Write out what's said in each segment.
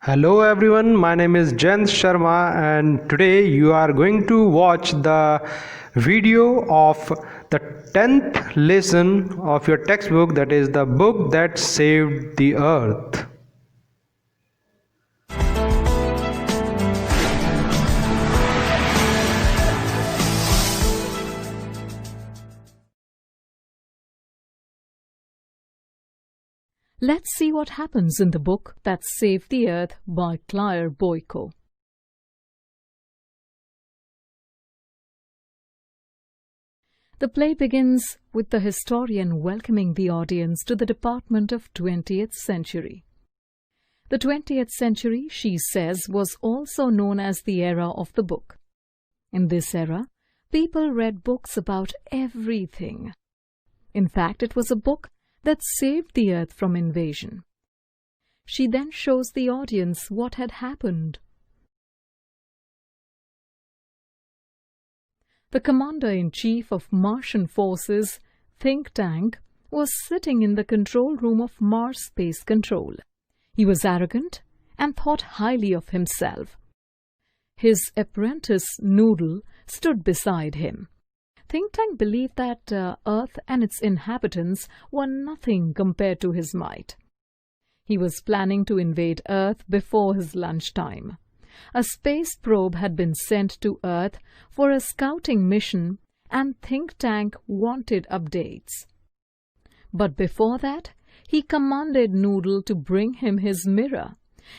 Hello everyone, my name is Jayant Sharma and today you are going to watch the video of the 10th lesson of your textbook, that is the book that saved the earth. Let's see what happens in the book that saved the earth by Claire Boyko. The play begins with the historian welcoming the audience to the department of 20th century. The 20th century, she says, was also known as the era of the book. In this era, people read books about everything. In fact, it was a book that saved the earth from invasion. She then shows the audience what had happened. The commander-in-chief of Martian forces, think tank, was sitting in the control room of Mars Space Control. He was arrogant and thought highly of himself. His apprentice, Noodle, stood beside him. Think Tank believed that Earth and its inhabitants were nothing compared to his might. He was planning to invade Earth before his lunchtime. A space probe had been sent to Earth for a scouting mission and Think Tank wanted updates. But before that, he commanded Noodle to bring him his mirror.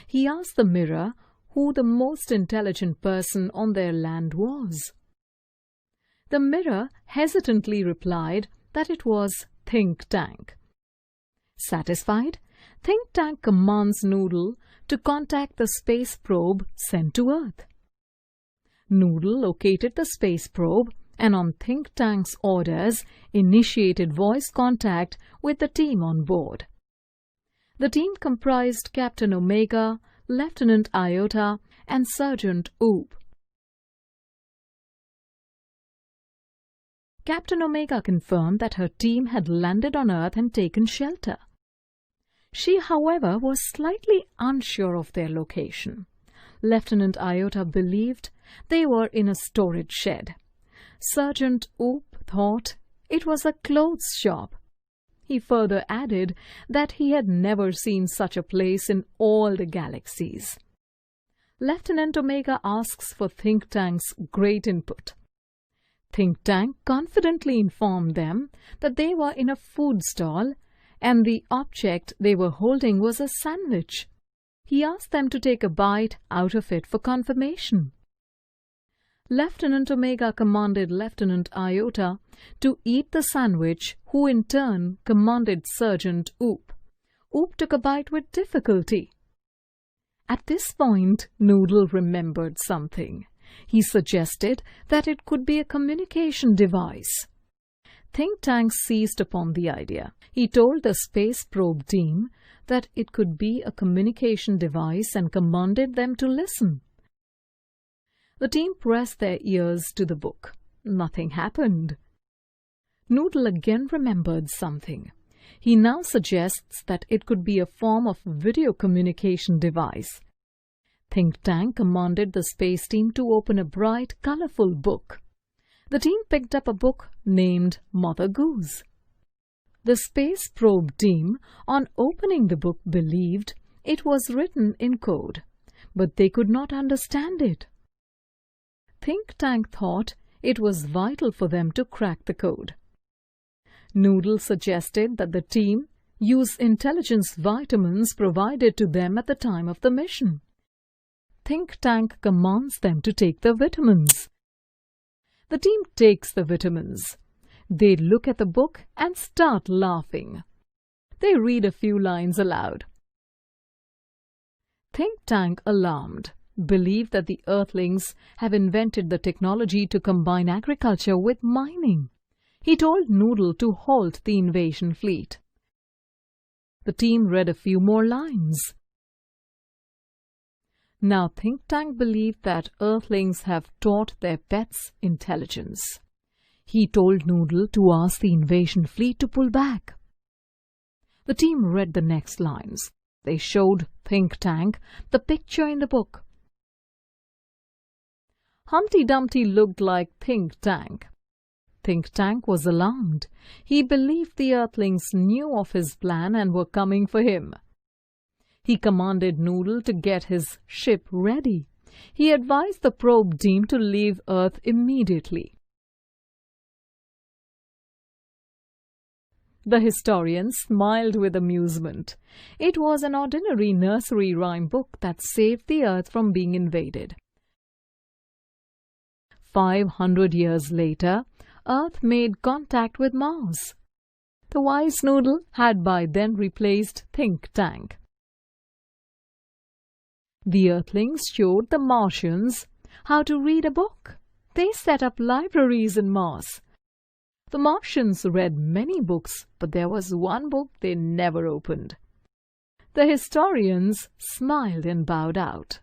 He asked the mirror who the most intelligent person on their land was. The mirror hesitantly replied that it was Think Tank. Satisfied, Think Tank commands Noodle to contact the space probe sent to Earth. Noodle located the space probe and on Think Tank's orders initiated voice contact with the team on board. The team comprised Captain Omega, Lieutenant Iota, and Sergeant Oop. Captain Omega confirmed that her team had landed on Earth and taken shelter. She, however, was slightly unsure of their location. Lieutenant Iota believed they were in a storage shed. Sergeant Oop thought it was a clothes shop. He further added that he had never seen such a place in all the galaxies. Lieutenant Omega asks for Think Tank's great input. Think Tank confidently informed them that they were in a food stall and the object they were holding was a sandwich. He asked them to take a bite out of it for confirmation. Lieutenant Omega commanded Lieutenant Iota to eat the sandwich, who in turn commanded Sergeant Oop. Oop took a bite with difficulty. At this point, Noodle remembered something. He suggested that it could be a communication device. Think Tank seized upon the idea. He told the space probe team that it could be a communication device and commanded them to listen. The team pressed their ears to the book. Nothing happened. Noodle again remembered something. He now suggests that it could be a form of video communication device. Think Tank commanded the space team to open a bright, colorful book. The team picked up a book named Mother Goose. The space probe team, on opening the book, believed it was written in code, but they could not understand it. Think Tank thought it was vital for them to crack the code. Noodle suggested that the team use intelligence vitamins provided to them at the time of the mission. Think Tank commands them to take the vitamins. The team takes the vitamins. They look at the book and start laughing. They read a few lines aloud. Think Tank, alarmed, believed that the Earthlings have invented the technology to combine agriculture with mining. He told Noodle to halt the invasion fleet. The team read a few more lines. Now Think Tank believed that Earthlings have taught their pets intelligence. He told Noodle to ask the invasion fleet to pull back. The team read the next lines. They showed Think Tank the picture in the book. Humpty Dumpty looked like Think Tank. Think Tank was alarmed. He believed the Earthlings knew of his plan and were coming for him. He commanded Noodle to get his ship ready. He advised the probe team to leave Earth immediately. The historian smiled with amusement. It was an ordinary nursery rhyme book that saved the Earth from being invaded. 500 years later, Earth made contact with Mars. The wise Noodle had by then replaced Think Tank. The Earthlings showed the Martians how to read a book. They set up libraries in Mars. The Martians read many books, but there was one book they never opened. The historians smiled and bowed out.